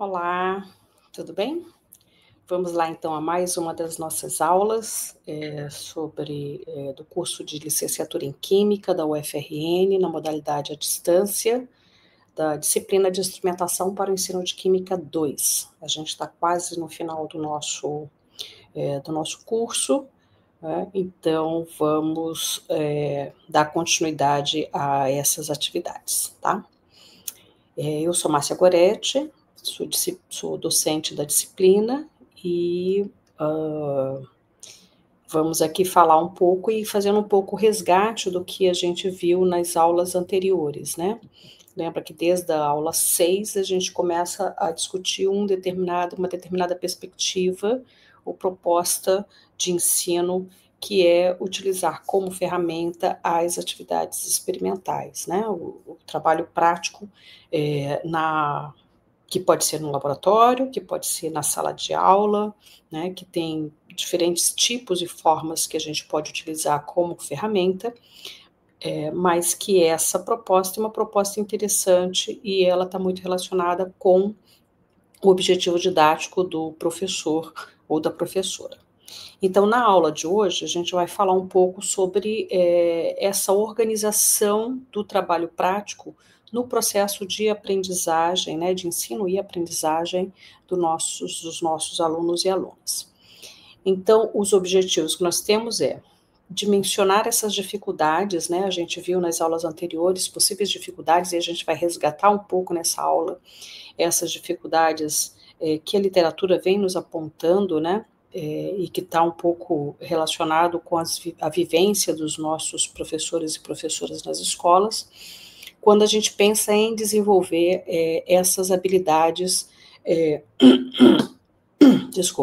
Olá, tudo bem? Vamos lá então a mais uma das nossas aulas do curso de licenciatura em Química da UFRN, na modalidade à distância, da disciplina de instrumentação para o ensino de Química 2. A gente está quase no final do nosso curso, né? Então vamos dar continuidade a essas atividades, tá? Eu sou Márcia Goretti, sou docente da disciplina e vamos aqui falar um pouco e fazendo um pouco o resgate do que a gente viu nas aulas anteriores, né? Lembra que desde a aula 6 a gente começa a discutir uma determinada perspectiva ou proposta de ensino, que é utilizar como ferramenta as atividades experimentais, né? O trabalho prático que pode ser no laboratório, que pode ser na sala de aula, né? Que tem diferentes tipos e formas que a gente pode utilizar como ferramenta, mas que essa proposta é uma proposta interessante e ela está muito relacionada com o objetivo didático do professor ou da professora. Então, na aula de hoje, a gente vai falar um pouco sobre essa organização do trabalho prático no processo de aprendizagem, né, de ensino e aprendizagem dos nossos alunos e alunas. Então, os objetivos que nós temos dimensionar essas dificuldades, né? A gente viu nas aulas anteriores possíveis dificuldades e a gente vai resgatar um pouco nessa aula essas dificuldades que a literatura vem nos apontando, né? E que está um pouco relacionado com a vivência dos nossos professores e professoras nas escolas, quando a gente pensa em desenvolver essas habilidades,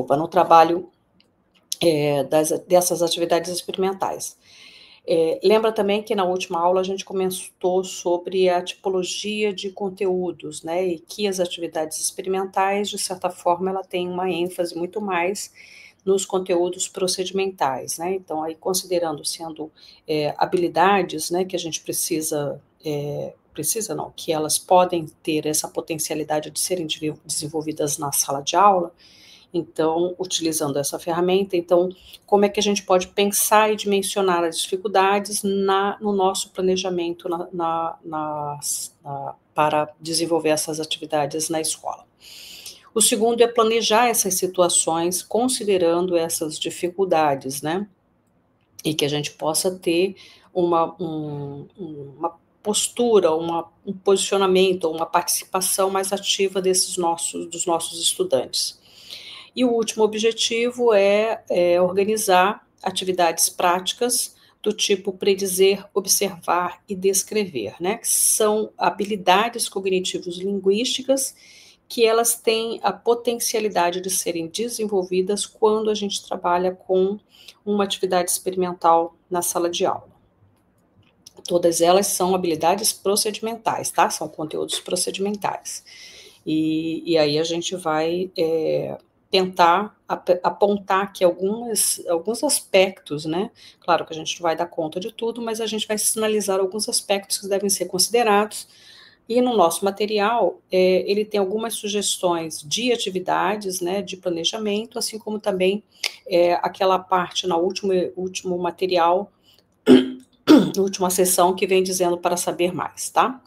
no trabalho dessas atividades experimentais. Lembra também que na última aula a gente comentou sobre a tipologia de conteúdos, né, e que as atividades experimentais, de certa forma, ela tem uma ênfase muito mais nos conteúdos procedimentais, né, então aí considerando sendo habilidades, né, que a gente que elas podem ter essa potencialidade de serem desenvolvidas na sala de aula. Então, utilizando essa ferramenta, então, como é que a gente pode pensar e dimensionar as dificuldades no nosso planejamento para desenvolver essas atividades na escola? O segundo é planejar essas situações considerando essas dificuldades, né? E que a gente possa ter uma postura, um posicionamento, uma participação mais ativa dos nossos estudantes. E o último objetivo é organizar atividades práticas do tipo predizer, observar e descrever, né? Que são habilidades cognitivos linguísticas que elas têm a potencialidade de serem desenvolvidas quando a gente trabalha com uma atividade experimental na sala de aula. Todas elas são habilidades procedimentais, tá? São conteúdos procedimentais. E aí a gente vai tentar apontar aqui alguns aspectos, né? Claro que a gente não vai dar conta de tudo, mas a gente vai sinalizar alguns aspectos que devem ser considerados. E no nosso material, ele tem algumas sugestões de atividades, né, de planejamento, assim como também aquela parte no último material, última sessão, que vem dizendo para saber mais, tá?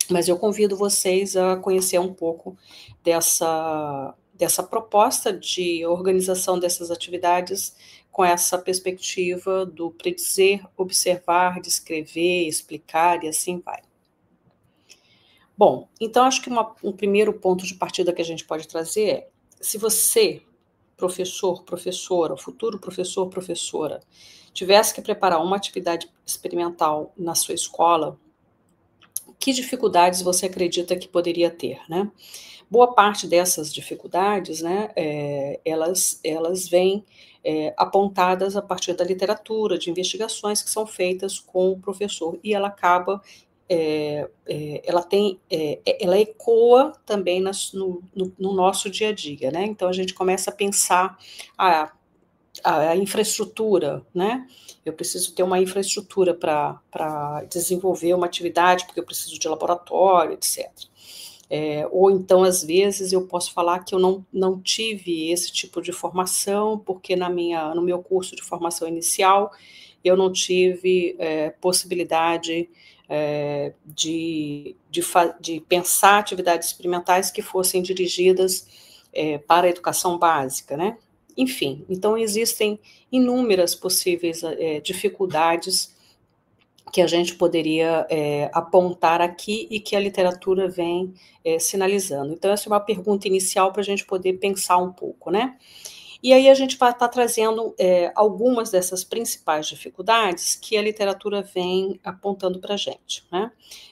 Mas eu convido vocês a conhecer um pouco dessa proposta de organização dessas atividades com essa perspectiva do predizer, observar, descrever, explicar e assim vai. Bom, então acho que um primeiro ponto de partida que a gente pode trazer é, se você, professor, professora, futuro professor, professora, tivesse que preparar uma atividade experimental na sua escola, que dificuldades você acredita que poderia ter, né? Boa parte dessas dificuldades, né, elas vêm apontadas a partir da literatura, de investigações que são feitas com o professor, e ela acaba, ela ecoa também no nosso dia a dia, né? Então a gente começa a pensar a infraestrutura, né? Eu preciso ter uma infraestrutura para desenvolver uma atividade, porque eu preciso de laboratório, etc. Ou então, às vezes, eu posso falar que eu não tive esse tipo de formação, porque no meu curso de formação inicial, eu não tive possibilidade de pensar atividades experimentais que fossem dirigidas para a educação básica, né? Enfim, então existem inúmeras possíveis dificuldades que a gente poderia apontar aqui e que a literatura vem sinalizando. Então, essa é uma pergunta inicial para a gente poder pensar um pouco, né? E aí a gente vai estar trazendo algumas dessas principais dificuldades que a literatura vem apontando para a gente, né?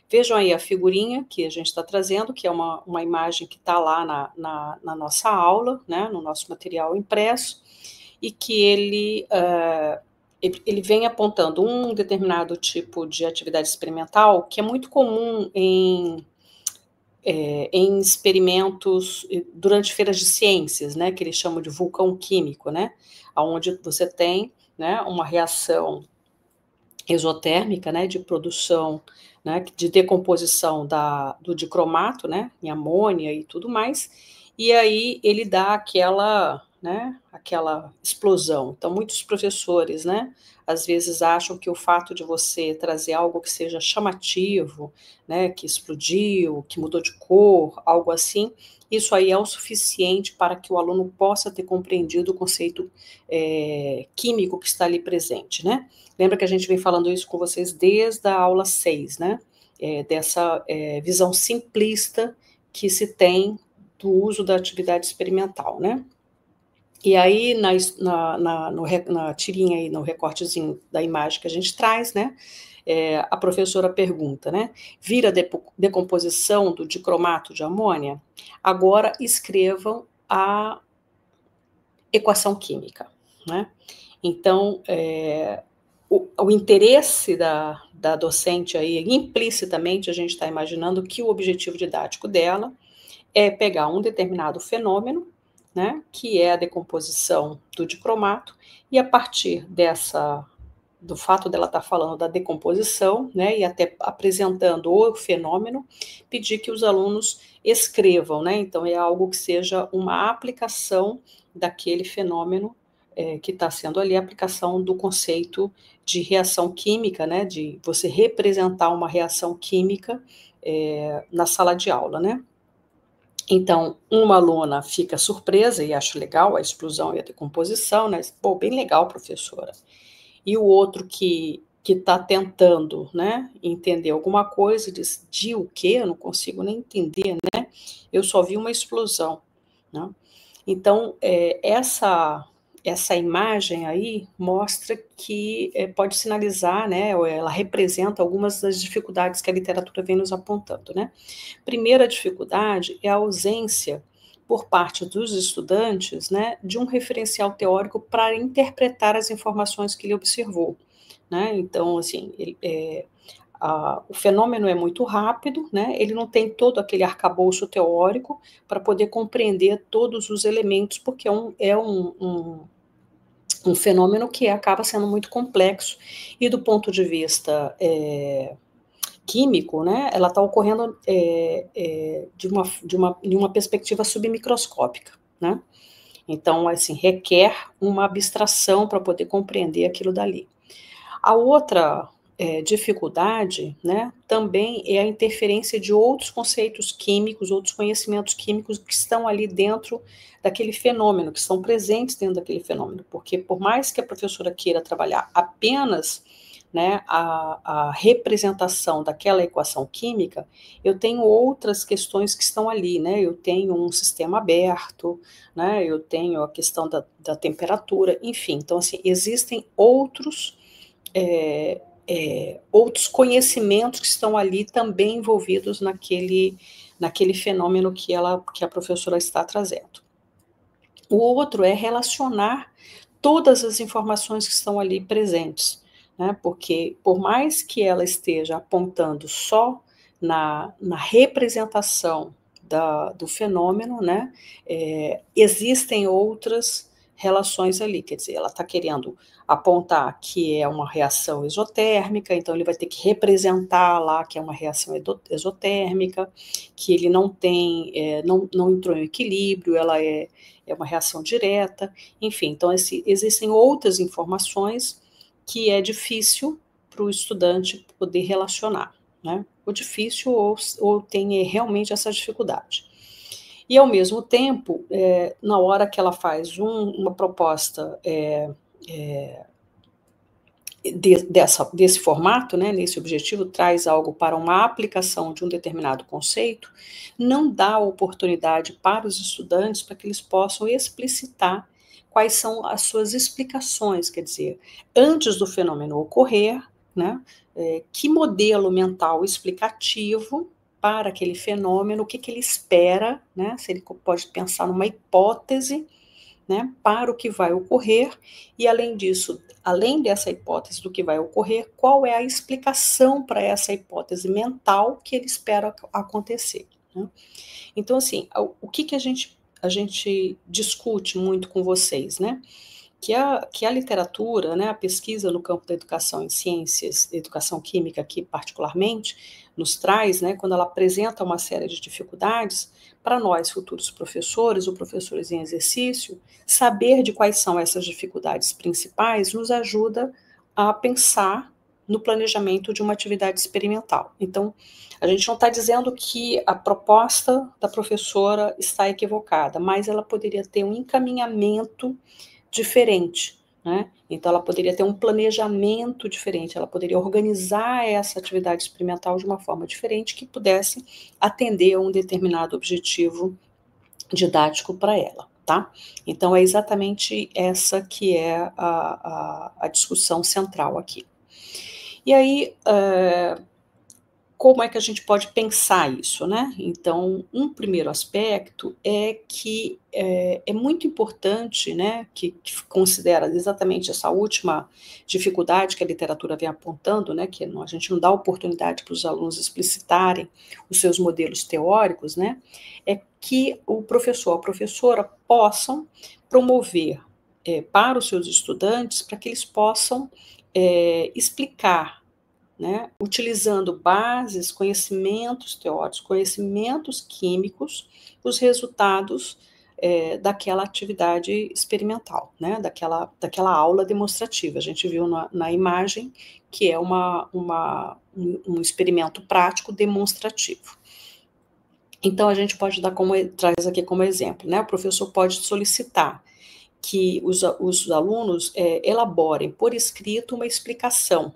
Vejam aí a figurinha que a gente está trazendo, que é uma imagem que está lá na nossa aula, né, no nosso material impresso, e que ele vem apontando um determinado tipo de atividade experimental que é muito comum em experimentos durante feiras de ciências, né, que eles chamam de vulcão químico, né, onde você tem, né, uma reação exotérmica, né, de produção, né, de decomposição do dicromato, né, em amônia e tudo mais, e aí ele dá aquela explosão. Então, muitos professores, né, às vezes acham que o fato de você trazer algo que seja chamativo, né, que explodiu, que mudou de cor, algo assim, isso aí é o suficiente para que o aluno possa ter compreendido o conceito químico que está ali presente, né? Lembra que a gente vem falando isso com vocês desde a aula 6, né? Dessa visão simplista que se tem do uso da atividade experimental, né? E aí, na tirinha aí, no recortezinho da imagem que a gente traz, né? A professora pergunta, né? Vira decomposição do dicromato de amônia? Agora escrevam a equação química, né? Então, o interesse da docente aí, implicitamente, a gente está imaginando que o objetivo didático dela é pegar um determinado fenômeno, né, que é a decomposição do dicromato, e a partir do fato dela estar falando da decomposição, né, e até apresentando o fenômeno, pedir que os alunos escrevam, né, então é algo que seja uma aplicação daquele fenômeno que está sendo ali, a aplicação do conceito de reação química, né, de você representar uma reação química na sala de aula, né. Então, uma aluna fica surpresa e acha legal a explosão e a decomposição, né? Pô, bem legal, professora. E o outro que está tentando, né, entender alguma coisa, diz, de o quê? Eu não consigo nem entender, né? Eu só vi uma explosão, né? Então, essa imagem aí mostra que pode sinalizar, né, ou ela representa algumas das dificuldades que a literatura vem nos apontando, né? Primeira dificuldade é a ausência por parte dos estudantes, né, de um referencial teórico para interpretar as informações que ele observou, né? Então, assim, o fenômeno é muito rápido, né? Ele não tem todo aquele arcabouço teórico para poder compreender todos os elementos, porque um fenômeno que acaba sendo muito complexo e do ponto de vista químico, né, ela está ocorrendo de uma perspectiva submicroscópica, né? Então, assim, requer uma abstração para poder compreender aquilo dali. A outra dificuldade, né, também é a interferência de outros conceitos químicos, outros conhecimentos químicos que estão ali dentro daquele fenômeno, que estão presentes dentro daquele fenômeno, porque por mais que a professora queira trabalhar apenas, né, a representação daquela equação química, eu tenho outras questões que estão ali, né, eu tenho um sistema aberto, né, eu tenho a questão da temperatura, enfim, então, assim, existem outros conhecimentos que estão ali também envolvidos naquele fenômeno que a professora está trazendo. O outro é relacionar todas as informações que estão ali presentes, né? Porque por mais que ela esteja apontando só na representação do fenômeno, né? Existem outras relações ali, quer dizer, ela está querendo apontar que é uma reação exotérmica, então ele vai ter que representar lá que é uma reação exotérmica, que ele não tem, não entrou em equilíbrio, ela é uma reação direta, enfim, então existem outras informações que é difícil para o estudante poder relacionar, né? Ou difícil ou tem realmente essa dificuldade. E, ao mesmo tempo, na hora que ela faz uma proposta desse formato, né, nesse objetivo, traz algo para uma aplicação de um determinado conceito, não dá oportunidade para os estudantes para que eles possam explicitar quais são as suas explicações, quer dizer, antes do fenômeno ocorrer, né, que modelo mental explicativo para aquele fenômeno, o que ele espera, né, se ele pode pensar numa hipótese, né, para o que vai ocorrer, e além disso, além dessa hipótese do que vai ocorrer, qual é a explicação para essa hipótese mental que ele espera acontecer, né? Então, assim, o que a gente discute muito com vocês, né? Que a literatura, né, a pesquisa no campo da educação em ciências, educação química aqui particularmente, nos traz, né, quando ela apresenta uma série de dificuldades, para nós, futuros professores ou professores em exercício, saber de quais são essas dificuldades principais nos ajuda a pensar no planejamento de uma atividade experimental. Então, a gente não está dizendo que a proposta da professora está equivocada, mas ela poderia ter um encaminhamento diferente, né? Então, ela poderia ter um planejamento diferente, ela poderia organizar essa atividade experimental de uma forma diferente que pudesse atender a um determinado objetivo didático para ela, tá? Então, é exatamente essa que é a discussão central aqui. E aí, como é que a gente pode pensar isso, né? Então, um primeiro aspecto é que é muito importante, né, que considera exatamente essa última dificuldade que a literatura vem apontando, né, que a gente não dá oportunidade para os alunos explicitarem os seus modelos teóricos, né, é que o professor, a professora possam promover para os seus estudantes, para que eles possam explicar, né, utilizando bases, conhecimentos teóricos, conhecimentos químicos, os resultados daquela atividade experimental, né, daquela aula demonstrativa. A gente viu na imagem que é um experimento prático demonstrativo. Então, a gente pode traz aqui como exemplo, né, o professor pode solicitar que os alunos elaborem por escrito uma explicação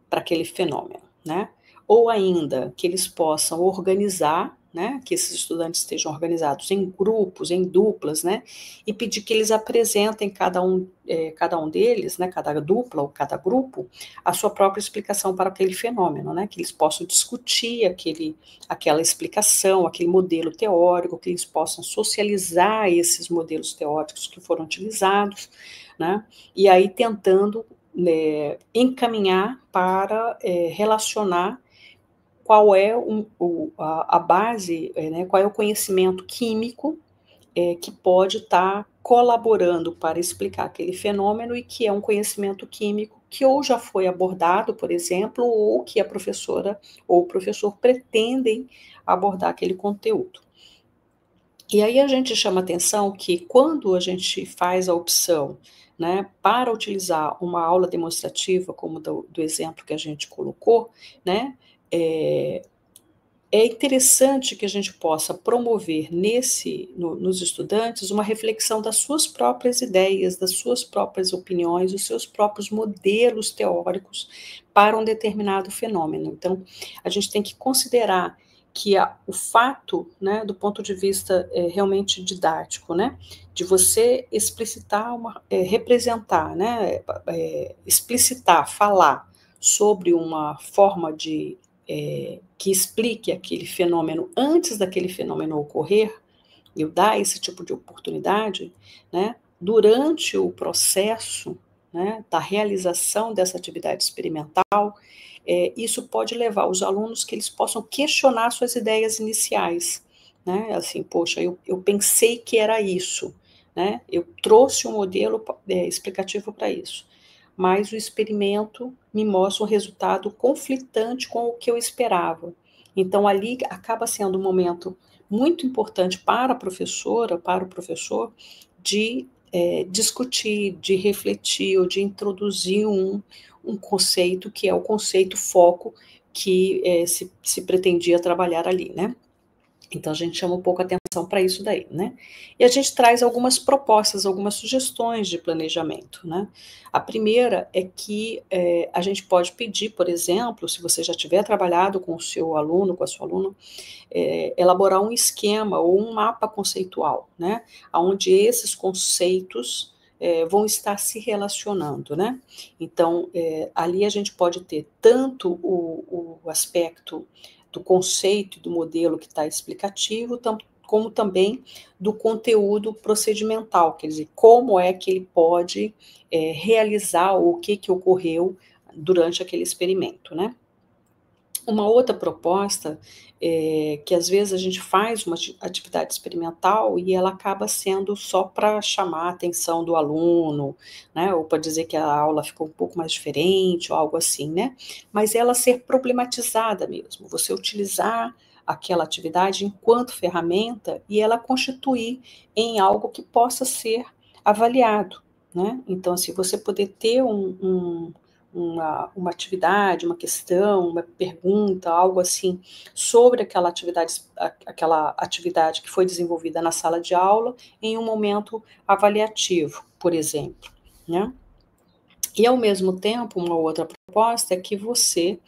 para aquele fenômeno, né? Ou ainda que eles possam organizar, né? Que esses estudantes estejam organizados em grupos, em duplas, né? E pedir que eles apresentem cada um deles, né? Cada dupla ou cada grupo, a sua própria explicação para aquele fenômeno, né? Que eles possam discutir aquela explicação, aquele modelo teórico, que eles possam socializar esses modelos teóricos que foram utilizados, né? E aí tentando encaminhar para relacionar qual é a base, né, qual é o conhecimento químico que pode estar colaborando para explicar aquele fenômeno e que é um conhecimento químico que ou já foi abordado, por exemplo, ou que a professora ou o professor pretendem abordar aquele conteúdo. E aí a gente chama atenção que quando a gente faz a opção, né, para utilizar uma aula demonstrativa, como do exemplo que a gente colocou, né, é interessante que a gente possa promover nos estudantes uma reflexão das suas próprias ideias, das suas próprias opiniões, dos seus próprios modelos teóricos para um determinado fenômeno. Então, a gente tem que considerar que o fato, né, do ponto de vista realmente didático, né, de você explicitar, representar, né, explicitar, falar sobre uma forma que explique aquele fenômeno antes daquele fenômeno ocorrer, eu dar esse tipo de oportunidade, né, durante o processo, né, da realização dessa atividade experimental, isso pode levar os alunos que eles possam questionar suas ideias iniciais, né, assim, poxa, eu pensei que era isso, né? Eu trouxe um modelo explicativo para isso, mas o experimento me mostra um resultado conflitante com o que eu esperava. Então, ali acaba sendo um momento muito importante para a professora, para o professor, de discutir, de refletir ou de introduzir um conceito que é o conceito foco que se pretendia trabalhar ali, né? Então, a gente chama um pouco a atenção para isso daí, né? E a gente traz algumas propostas, algumas sugestões de planejamento, né? A primeira é que a gente pode pedir, por exemplo, se você já tiver trabalhado com o seu aluno, com a sua aluna, elaborar um esquema ou um mapa conceitual, né? Onde esses conceitos vão estar se relacionando, né? Então, ali a gente pode ter tanto o aspecto do conceito e do modelo que está explicativo, como também do conteúdo procedimental, quer dizer, como é que ele pode realizar ou o que ocorreu durante aquele experimento, né? Uma outra proposta que às vezes a gente faz uma atividade experimental e ela acaba sendo só para chamar a atenção do aluno, né, ou para dizer que a aula ficou um pouco mais diferente, ou algo assim, né, mas ela ser problematizada mesmo, você utilizar aquela atividade enquanto ferramenta e ela constituir em algo que possa ser avaliado, né, então se você poder ter uma atividade, uma questão, uma pergunta, algo assim, sobre aquela atividade que foi desenvolvida na sala de aula em um momento avaliativo, por exemplo, né? E, ao mesmo tempo, uma outra proposta é que você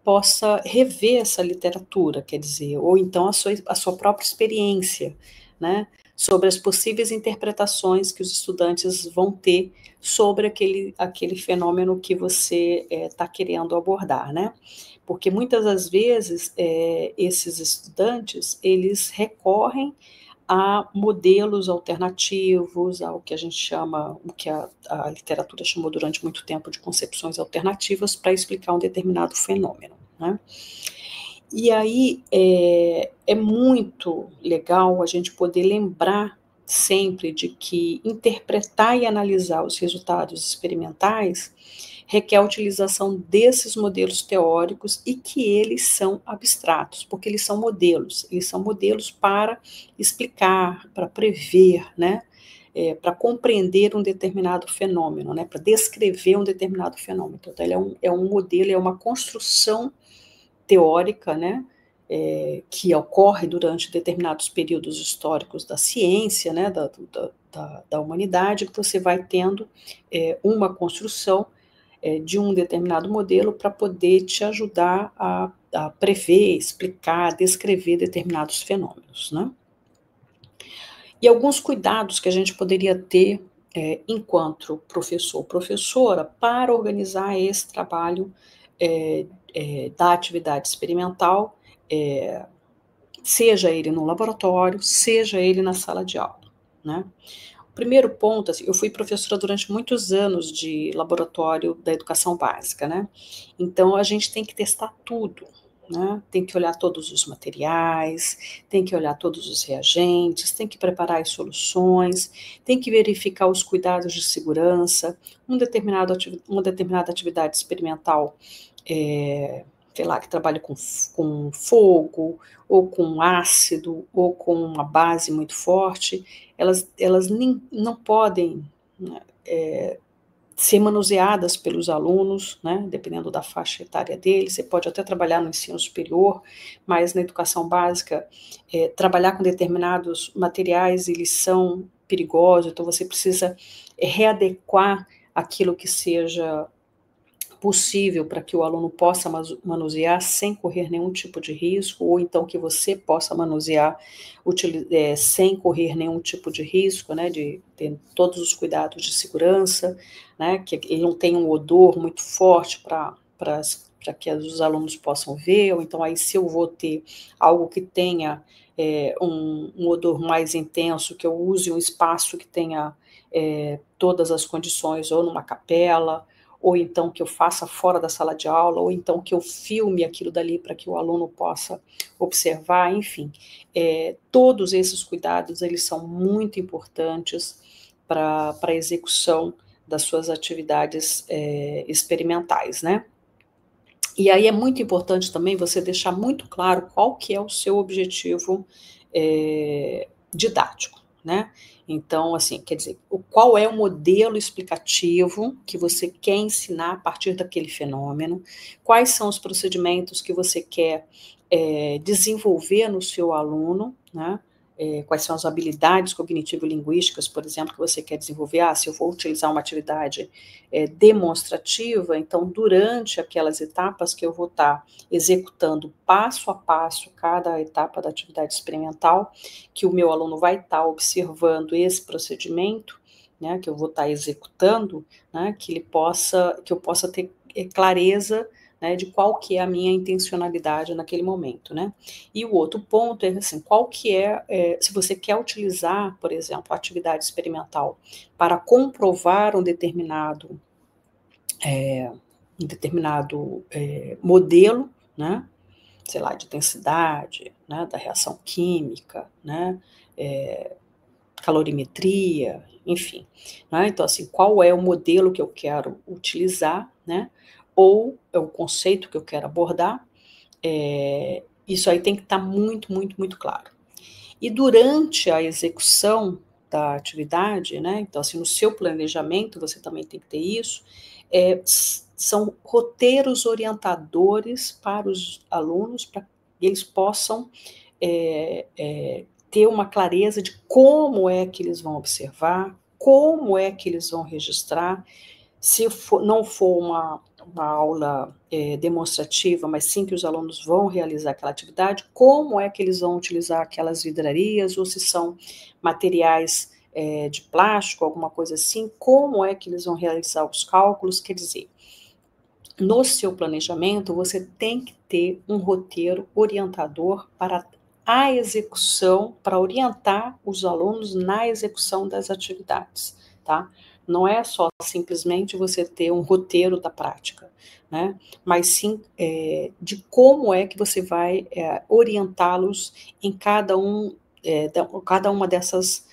possa rever essa literatura, quer dizer, ou então a sua própria experiência, né, sobre as possíveis interpretações que os estudantes vão ter sobre aquele fenômeno que você está querendo abordar, né? Porque muitas das vezes esses estudantes, eles recorrem a modelos alternativos, ao que a gente chama, o que a literatura chamou durante muito tempo de concepções alternativas para explicar um determinado fenômeno, né? E aí é muito legal a gente poder lembrar sempre de que interpretar e analisar os resultados experimentais requer a utilização desses modelos teóricos e que eles são abstratos, porque eles são modelos para explicar, para prever, né? Para compreender um determinado fenômeno, né? Para descrever um determinado fenômeno. Então, ele é um modelo, é uma construção teórica, né, que ocorre durante determinados períodos históricos da ciência, né, da humanidade, que você vai tendo uma construção de um determinado modelo para poder te ajudar a prever, explicar, descrever determinados fenômenos, né? E alguns cuidados que a gente poderia ter enquanto professor ou professora para organizar esse trabalho da atividade experimental, seja ele no laboratório, seja ele na sala de aula, né? O primeiro ponto, assim, eu fui professora durante muitos anos de laboratório da educação básica, né? Então a gente tem que testar tudo, né? Tem que olhar todos os materiais, tem que olhar todos os reagentes, tem que preparar as soluções, tem que verificar os cuidados de segurança, uma determinada atividade experimental, sei lá, que trabalha com fogo, ou com ácido, ou com uma base muito forte, elas não podem, né, ser manuseadas pelos alunos, né, dependendo da faixa etária deles. Você pode até trabalhar no ensino superior, mas na educação básica, trabalhar com determinados materiais, eles são perigosos, então você precisa readequar aquilo que seja possível para que o aluno possa manusear sem correr nenhum tipo de risco, ou então que você possa manusear sem correr nenhum tipo de risco, né, de ter todos os cuidados de segurança, né, que ele não tenha um odor muito forte para que os alunos possam ver, ou então aí se eu vou ter algo que tenha um odor mais intenso, que eu use um espaço que tenha todas as condições, ou numa capela, ou então que eu faça fora da sala de aula, ou então que eu filme aquilo dali para que o aluno possa observar, enfim. Todos esses cuidados, eles são muito importantes para a execução das suas atividades experimentais, né? E aí é muito importante também você deixar muito claro qual que é o seu objetivo didático, né? Então, assim, quer dizer, qual é o modelo explicativo que você quer ensinar a partir daquele fenômeno, quais são os procedimentos que você quer desenvolver no seu aluno, né? Quais são as habilidades cognitivo-linguísticas, por exemplo, que você quer desenvolver. Se eu vou utilizar uma atividade demonstrativa, então, durante aquelas etapas que eu vou estar executando passo a passo cada etapa da atividade experimental, que o meu aluno vai estar observando esse procedimento, né, que eu vou estar executando, né, que eu possa ter clareza, né, de qual que é a minha intencionalidade naquele momento, né? E o outro ponto é assim, qual que se você quer utilizar, por exemplo, a atividade experimental para comprovar um determinado modelo, né? Sei lá, de intensidade, né, da reação química, né, calorimetria, enfim. Né? Então, assim, qual é o modelo que eu quero utilizar, né? Ou é o conceito que eu quero abordar, isso aí tem que estar muito, muito, muito claro. E durante a execução da atividade, né, então assim, no seu planejamento você também tem que ter isso, são roteiros orientadores para os alunos, para que eles possam ter uma clareza de como é que eles vão observar, como é que eles vão registrar, se não for uma aula demonstrativa, mas sim que os alunos vão realizar aquela atividade, como é que eles vão utilizar aquelas vidrarias, ou se são materiais de plástico, alguma coisa assim, como é que eles vão realizar os cálculos, quer dizer, no seu planejamento você tem que ter um roteiro orientador para a execução, para orientar os alunos na execução das atividades, tá? Não é só simplesmente você ter um roteiro da prática, né? Mas sim de como é que você vai orientá-los em cada uma dessas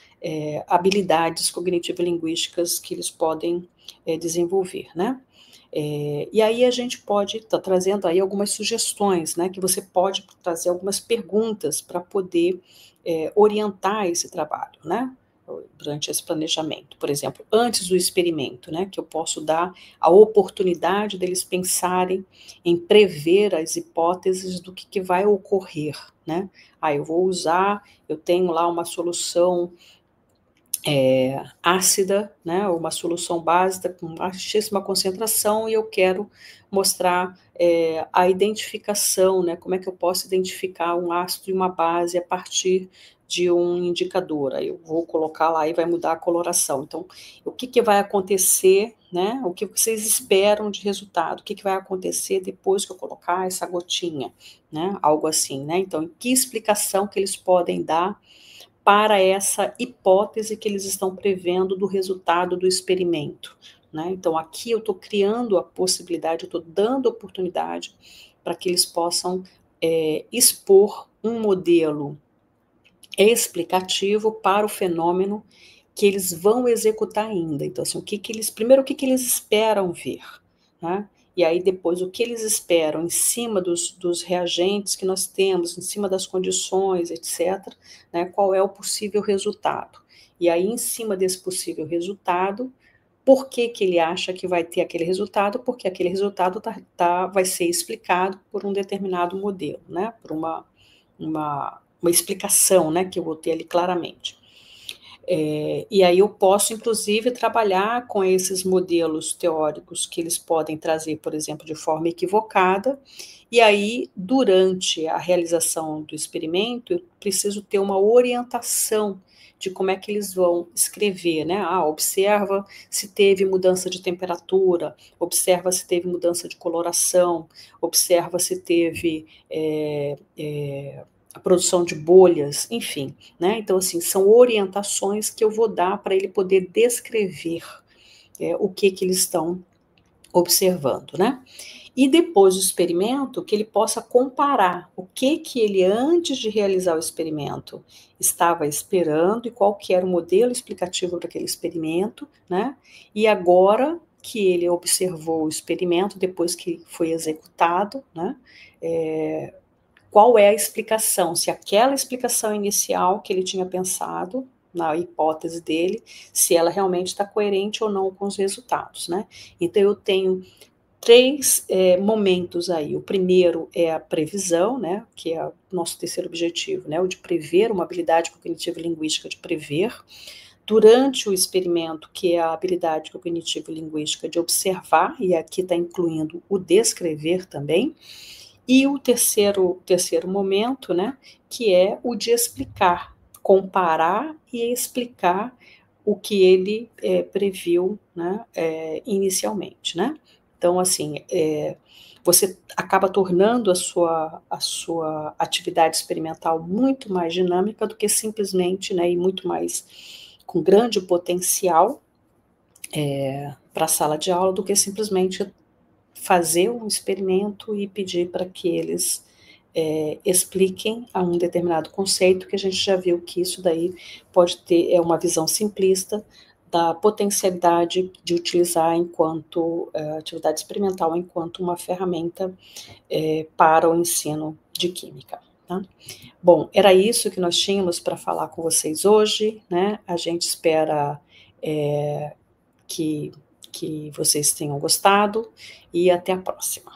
habilidades cognitivo-linguísticas que eles podem desenvolver, né? E aí a gente pode estar trazendo aí algumas sugestões, né, que você pode trazer algumas perguntas para poder orientar esse trabalho, né, durante esse planejamento. Por exemplo, antes do experimento, né, que eu posso dar a oportunidade deles pensarem em prever as hipóteses do que vai ocorrer, né. Eu tenho lá uma solução ácida, né, uma solução básica com baixíssima concentração, e eu quero mostrar a identificação, né, como é que eu posso identificar um ácido e uma base a partir de um indicador. Aí eu vou colocar lá e vai mudar a coloração. Então, o que vai acontecer, né, o que vocês esperam de resultado, o que vai acontecer depois que eu colocar essa gotinha, né, algo assim, né, então, que explicação que eles podem dar para essa hipótese que eles estão prevendo do resultado do experimento, né? Então, aqui eu estou criando a possibilidade, eu estou dando oportunidade para que eles possam expor um modelo explicativo para o fenômeno que eles vão executar ainda. Então, assim, primeiro, o que eles esperam ver, né? E aí depois o que eles esperam em cima dos reagentes que nós temos, em cima das condições, etc., né, qual é o possível resultado. E aí, em cima desse possível resultado, por que ele acha que vai ter aquele resultado? Porque aquele resultado vai ser explicado por um determinado modelo, né, por uma explicação, né, que eu vou ter ali claramente. E aí eu posso, inclusive, trabalhar com esses modelos teóricos que eles podem trazer, por exemplo, de forma equivocada, e aí, durante a realização do experimento, eu preciso ter uma orientação de como é que eles vão escrever, né? Observa se teve mudança de temperatura, observa se teve mudança de coloração, observa se teve a produção de bolhas, enfim, né? Então, assim, são orientações que eu vou dar para ele poder descrever o que eles estão observando, né? E depois do experimento, que ele possa comparar o que ele, antes de realizar o experimento, estava esperando e qual que era o modelo explicativo para aquele experimento, né? E agora que ele observou o experimento, depois que foi executado, né? Qual é a explicação, se aquela explicação inicial que ele tinha pensado, na hipótese dele, se ela realmente está coerente ou não com os resultados, né? Então eu tenho três momentos aí. O primeiro é a previsão, né, que é o nosso terceiro objetivo, né, o de prever, uma habilidade cognitiva linguística de prever. Durante o experimento, que é a habilidade cognitiva linguística de observar, e aqui está incluindo o descrever também. E o terceiro momento, né, que é o de explicar, comparar e explicar o que ele previu, né, inicialmente, né? Então, assim, você acaba tornando a sua atividade experimental muito mais dinâmica do que simplesmente, né, e muito mais com grande potencial para a sala de aula do que simplesmente fazer um experimento e pedir para que eles expliquem a um determinado conceito, que a gente já viu que isso daí pode ter uma visão simplista da potencialidade de utilizar enquanto atividade experimental, enquanto uma ferramenta para o ensino de química. Tá? Bom, era isso que nós tínhamos para falar com vocês hoje, né? A gente espera que vocês tenham gostado e até a próxima.